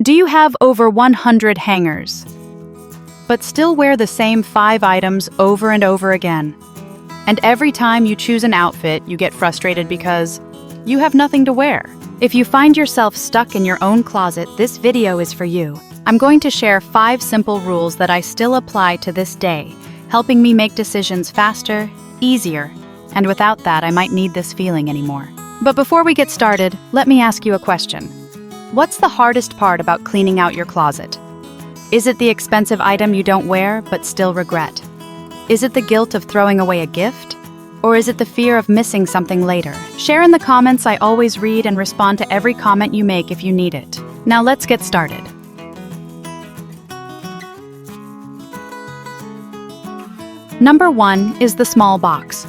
Do you have over 100 hangers, but still wear the same 5 items over and over again? And every time you choose an outfit, you get frustrated because you have nothing to wear. If you find yourself stuck in your own closet, this video is for you. I'm going to share 5 simple rules that I still apply to this day, helping me make decisions faster, easier, and without that, I might need this feeling anymore. But before we get started, let me ask you a question. What's the hardest part about cleaning out your closet? Is it the expensive item you don't wear but still regret? Is it the guilt of throwing away a gift? Or is it the fear of missing something later? Share in the comments. I always read and respond to every comment you make if you need it. Now let's get started. Number 1 is the small box.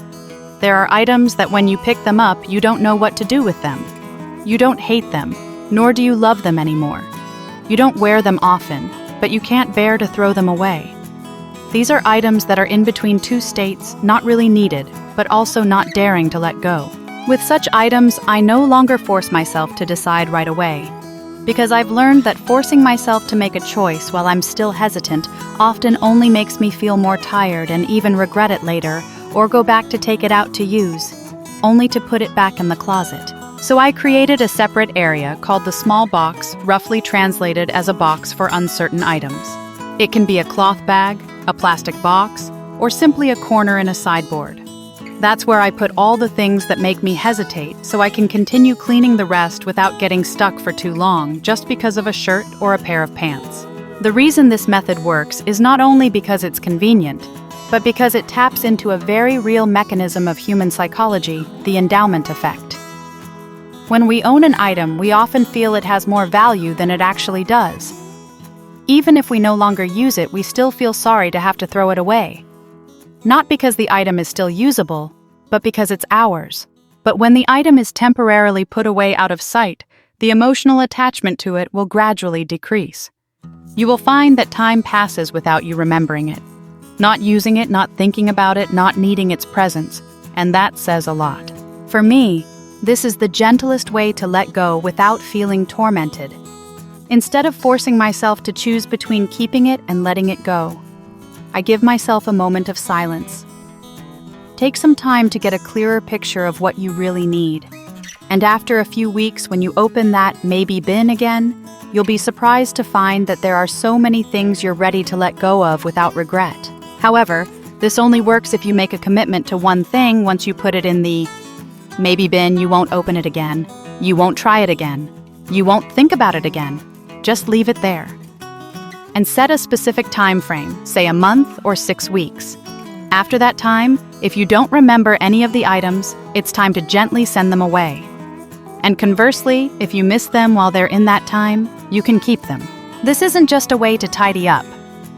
There are items that when you pick them up, you don't know what to do with them. You don't hate them, nor do you love them anymore. You don't wear them often, but you can't bear to throw them away. These are items that are in between two states, not really needed, but also not daring to let go. With such items, I no longer force myself to decide right away, because I've learned that forcing myself to make a choice while I'm still hesitant often only makes me feel more tired and even regret it later, or go back to take it out to use, only to put it back in the closet. So I created a separate area called the small box, roughly translated as a box for uncertain items. It can be a cloth bag, a plastic box, or simply a corner in a sideboard. That's where I put all the things that make me hesitate, so I can continue cleaning the rest without getting stuck for too long just because of a shirt or a pair of pants. The reason this method works is not only because it's convenient, but because it taps into a very real mechanism of human psychology, the endowment effect. When we own an item, we often feel it has more value than it actually does. Even if we no longer use it, we still feel sorry to have to throw it away. Not because the item is still usable, but because it's ours. But when the item is temporarily put away out of sight, the emotional attachment to it will gradually decrease. You will find that time passes without you remembering it. Not using it, not thinking about it, not needing its presence, and that says a lot. For me, this is the gentlest way to let go without feeling tormented. Instead of forcing myself to choose between keeping it and letting it go, I give myself a moment of silence. Take some time to get a clearer picture of what you really need. And after a few weeks, when you open that maybe bin again, you'll be surprised to find that there are so many things you're ready to let go of without regret. However, this only works if you make a commitment to one thing. Once you put it in the maybe bin, you won't open it again. You won't try it again. You won't think about it again. Just leave it there. And set a specific time frame, say a month or 6 weeks. After that time, if you don't remember any of the items, it's time to gently send them away. And conversely, if you miss them while they're in that time, you can keep them. This isn't just a way to tidy up.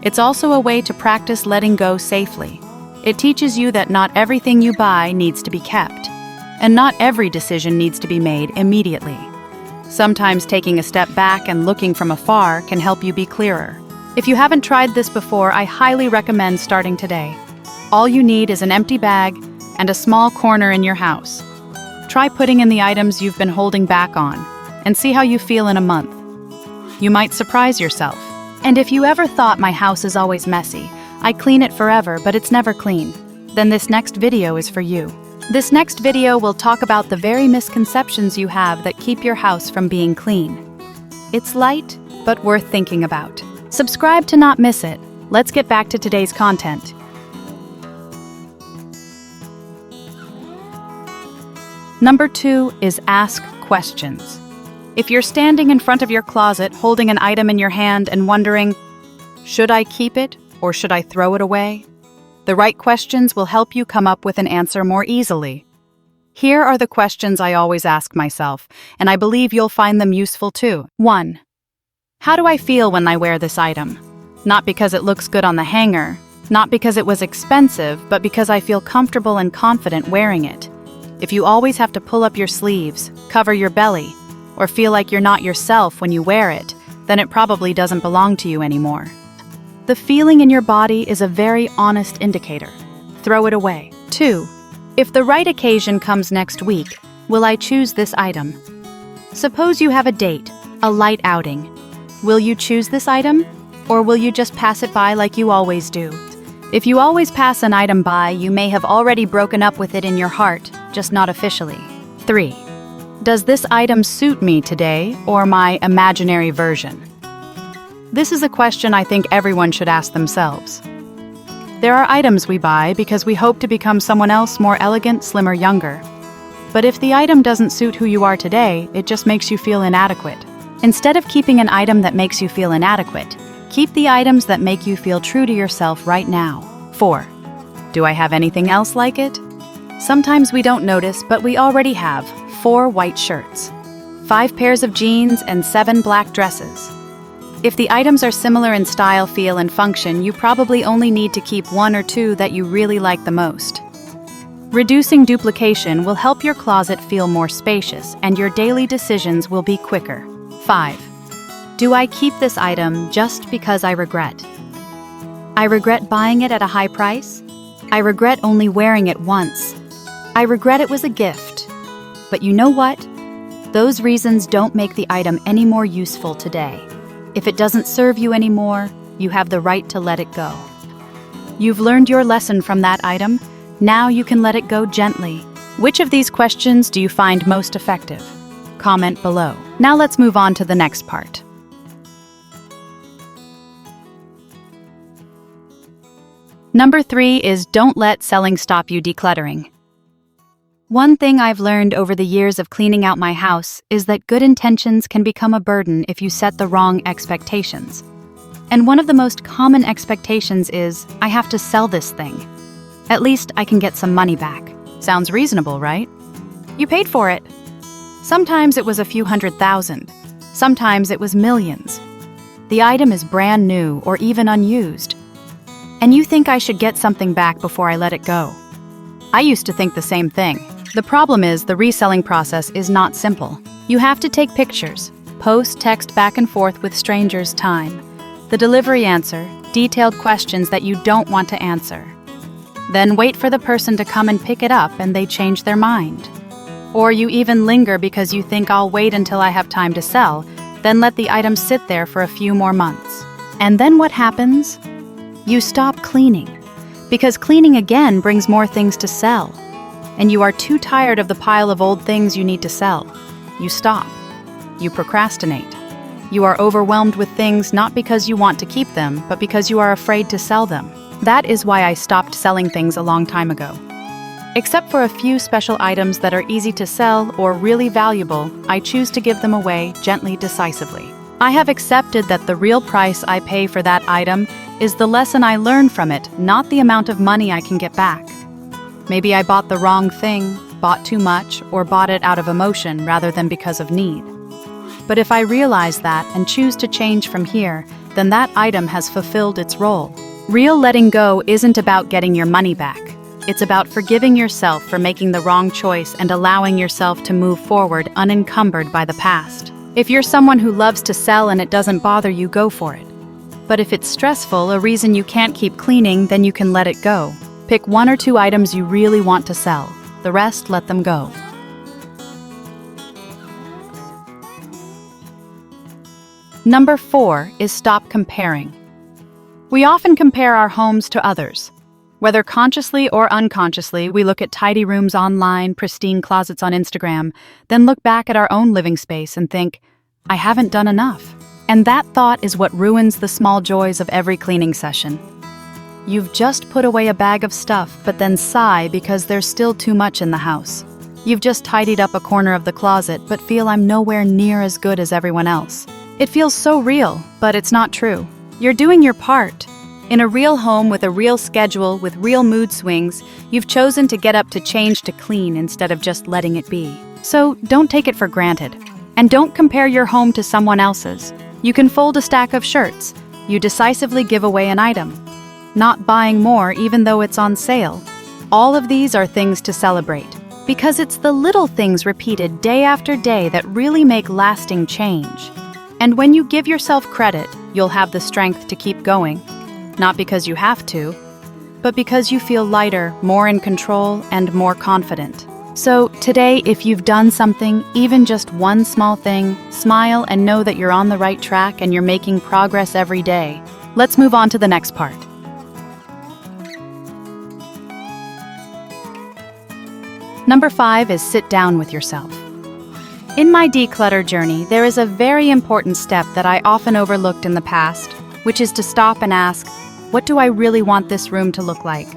It's also a way to practice letting go safely. It teaches you that not everything you buy needs to be kept, and not every decision needs to be made immediately. Sometimes taking a step back and looking from afar can help you be clearer. If you haven't tried this before, I highly recommend starting today. All you need is an empty bag and a small corner in your house. Try putting in the items you've been holding back on, and see how you feel in a month. You might surprise yourself. And if you ever thought my house is always messy, I clean it forever but it's never clean, then this next video is for you. This next video will talk about the very misconceptions you have that keep your house from being clean. It's light, but worth thinking about. Subscribe to not miss it. Let's get back to today's content. Number 2 is ask questions. If you're standing in front of your closet holding an item in your hand and wondering, should I keep it or should I throw it away? The right questions will help you come up with an answer more easily. Here are the questions I always ask myself, and I believe you'll find them useful too. 1. How do I feel when I wear this item? Not because it looks good on the hanger, not because it was expensive, but because I feel comfortable and confident wearing it. If you always have to pull up your sleeves, cover your belly, or feel like you're not yourself when you wear it, then it probably doesn't belong to you anymore. The feeling in your body is a very honest indicator. Throw it away. 2. If the right occasion comes next week, will I choose this item? Suppose you have a date, a light outing. Will you choose this item? Or will you just pass it by like you always do? If you always pass an item by, you may have already broken up with it in your heart, just not officially. 3. Does this item suit me today or my imaginary version? This is a question I think everyone should ask themselves. There are items we buy because we hope to become someone else more elegant, slimmer, younger. But if the item doesn't suit who you are today, it just makes you feel inadequate. Instead of keeping an item that makes you feel inadequate, keep the items that make you feel true to yourself right now. 4. Do I have anything else like it? Sometimes we don't notice, but we already have 4 white shirts, 5 pairs of jeans, and 7 black dresses. If the items are similar in style, feel, and function, you probably only need to keep 1 or 2 that you really like the most. Reducing duplication will help your closet feel more spacious, and your daily decisions will be quicker. 5. Do I keep this item just because I regret? I regret buying it at a high price. I regret only wearing it once. I regret it was a gift. But you know what? Those reasons don't make the item any more useful today. If it doesn't serve you anymore, you have the right to let it go. You've learned your lesson from that item. Now you can let it go gently. Which of these questions do you find most effective? Comment below. Now let's move on to the next part. Number 3 is don't let selling stop you decluttering. One thing I've learned over the years of cleaning out my house is that good intentions can become a burden if you set the wrong expectations. And one of the most common expectations is, I have to sell this thing. At least I can get some money back. Sounds reasonable, right? You paid for it. Sometimes it was a few $100,000. Sometimes it was millions. The item is brand new or even unused. And you think I should get something back before I let it go. I used to think the same thing. The problem is the reselling process is not simple. You have to take pictures, post text back and forth with strangers, time, the delivery answer, detailed questions that you don't want to answer. Then wait for the person to come and pick it up and they change their mind. Or you even linger because you think I'll wait until I have time to sell, then let the item sit there for a few more months. And then what happens? You stop cleaning, because cleaning again brings more things to sell. And you are too tired of the pile of old things you need to sell. You stop. You procrastinate. You are overwhelmed with things not because you want to keep them, but because you are afraid to sell them. That is why I stopped selling things a long time ago. Except for a few special items that are easy to sell or really valuable, I choose to give them away gently, decisively. I have accepted that the real price I pay for that item is the lesson I learn from it, not the amount of money I can get back. Maybe I bought the wrong thing, bought too much, or bought it out of emotion rather than because of need. But if I realize that and choose to change from here, then that item has fulfilled its role. Real letting go isn't about getting your money back. It's about forgiving yourself for making the wrong choice and allowing yourself to move forward unencumbered by the past. If you're someone who loves to sell and it doesn't bother you, go for it. But if it's stressful, a reason you can't keep cleaning, then you can let it go. Pick 1 or 2 items you really want to sell. The rest, let them go. Number 4 is stop comparing. We often compare our homes to others. Whether consciously or unconsciously, we look at tidy rooms online, pristine closets on Instagram, then look back at our own living space and think, I haven't done enough. And that thought is what ruins the small joys of every cleaning session. You've just put away a bag of stuff, but then sigh because there's still too much in the house. You've just tidied up a corner of the closet, but feel I'm nowhere near as good as everyone else. It feels so real, but it's not true. You're doing your part. In a real home with a real schedule, with real mood swings, you've chosen to get up to change to clean instead of just letting it be. So don't take it for granted. And don't compare your home to someone else's. You can fold a stack of shirts. You decisively give away an item. Not buying more even though it's on sale. All of these are things to celebrate. Because it's the little things repeated day after day that really make lasting change. And when you give yourself credit, you'll have the strength to keep going. Not because you have to, but because you feel lighter, more in control, and more confident. So today, if you've done something, even just one small thing, smile and know that you're on the right track and you're making progress every day. Let's move on to the next part. Number 5 is sit down with yourself. In my declutter journey, there is a very important step that I often overlooked in the past, which is to stop and ask, what do I really want this room to look like?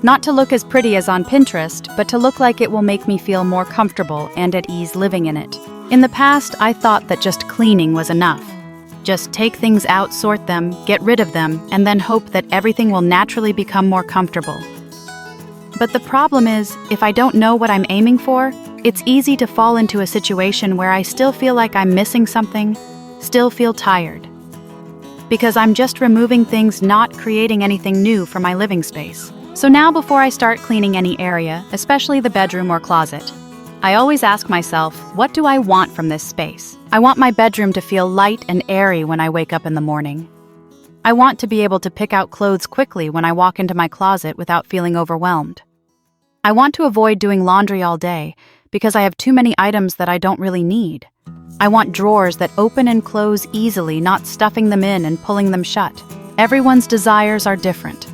Not to look as pretty as on Pinterest, but to look like it will make me feel more comfortable and at ease living in it. In the past, I thought that just cleaning was enough. Just take things out, sort them, get rid of them, and then hope that everything will naturally become more comfortable. But the problem is, if I don't know what I'm aiming for, it's easy to fall into a situation where I still feel like I'm missing something, still feel tired. Because I'm just removing things, not creating anything new for my living space. So now before I start cleaning any area, especially the bedroom or closet, I always ask myself, what do I want from this space? I want my bedroom to feel light and airy when I wake up in the morning. I want to be able to pick out clothes quickly when I walk into my closet without feeling overwhelmed. I want to avoid doing laundry all day because I have too many items that I don't really need. I want drawers that open and close easily, not stuffing them in and pulling them shut. Everyone's desires are different.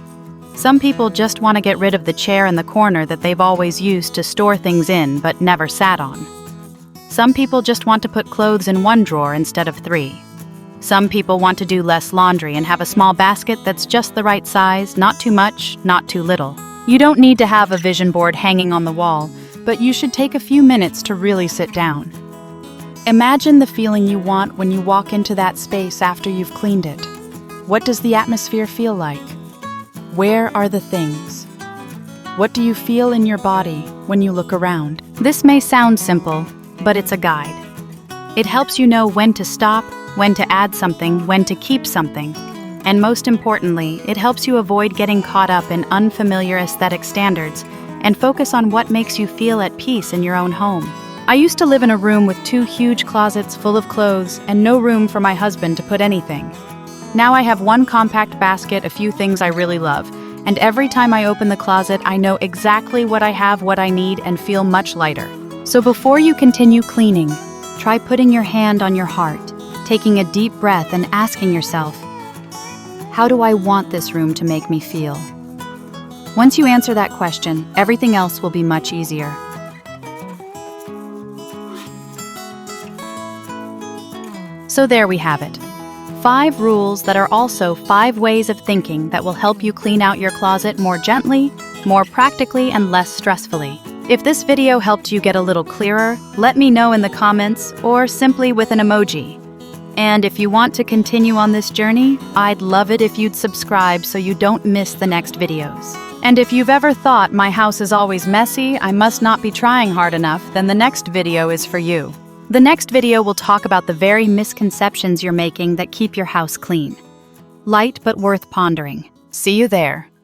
Some people just want to get rid of the chair in the corner that they've always used to store things in but never sat on. Some people just want to put clothes in one drawer instead of 3. Some people want to do less laundry and have a small basket that's just the right size, not too much, not too little. You don't need to have a vision board hanging on the wall, but you should take a few minutes to really sit down. Imagine the feeling you want when you walk into that space after you've cleaned it. What does the atmosphere feel like? Where are the things? What do you feel in your body when you look around? This may sound simple, but it's a guide. It helps you know when to stop, when to add something, when to keep something. And most importantly, it helps you avoid getting caught up in unfamiliar aesthetic standards and focus on what makes you feel at peace in your own home. I used to live in a room with 2 huge closets full of clothes and no room for my husband to put anything. Now I have 1 compact basket, a few things I really love, and every time I open the closet, I know exactly what I have, what I need, and feel much lighter. So before you continue cleaning, try putting your hand on your heart, taking a deep breath and asking yourself, how do I want this room to make me feel? Once you answer that question, everything else will be much easier. So there we have it. 5 rules that are also 5 ways of thinking that will help you clean out your closet more gently, more practically, and less stressfully. If this video helped you get a little clearer, let me know in the comments or simply with an emoji. And if you want to continue on this journey, I'd love it if you'd subscribe so you don't miss the next videos. And if you've ever thought my house is always messy, I must not be trying hard enough, then the next video is for you. The next video will talk about the very misconceptions you're making that keep your house clean. Light but worth pondering. See you there.